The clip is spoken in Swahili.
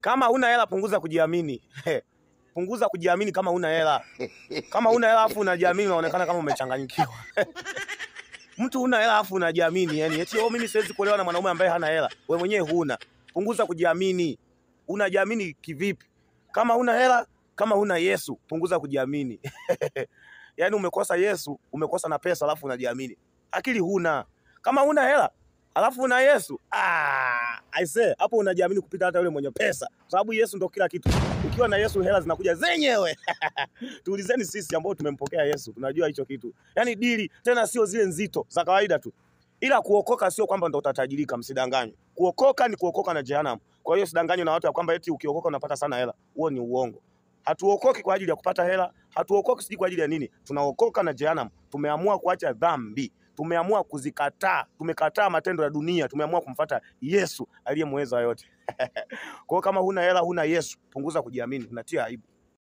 Kama huna hela punguza kujiamini. Punguza kujiamini kama huna hela. Kama huna hela afu unajiamini unaonekana kama umechanganyikiwa. Mtu huna hela afu unajiamini, yani eti mimi siwezi kuolewa na mwanaume ambaye hana hela. Wewe mwenyewe huna. Punguza kujiamini. Unajiamini kivipi? Kama huna hela, kama huna Yesu, punguza kujiamini. Yaani umekosa Yesu, umekosa na pesa alafu unajiamini. Akili huna. Kama huna hela, alafu una Yesu. I say, hapo unajiamini kupita hata yule mwenye pesa. Kwa sababu Yesu ndio kila kitu. Ukiwa na Yesu hela zinakuja zenyewe. Tuulizeni sisi ambao tumempokea Yesu, tunajua hicho kitu. Yaani dili tena sio zile nzito za kawaida tu. Ila kuokoka sio kwamba ndo utatajirika, msidanganywe. Kuokoka ni kuokoka na jehanamu. Kwa hiyo usidanganywe na watu ya kwamba eti ukiokoka unapata sana hela. Huo ni uongo. Hatuokoki kwa ajili ya kupata hela, hatuokoki siji kwa ajili ya nini? Tunaokoka na jehanamu. Tumeamua kuacha dhambi. Tumeamua kuzikataa. Tumekataa matendo ya dunia. Tumeamua kumfuata Yesu aliyemweza yote. Kwa hiyo kama huna hela, huna Yesu, punguza kujiamini, unatia aibu.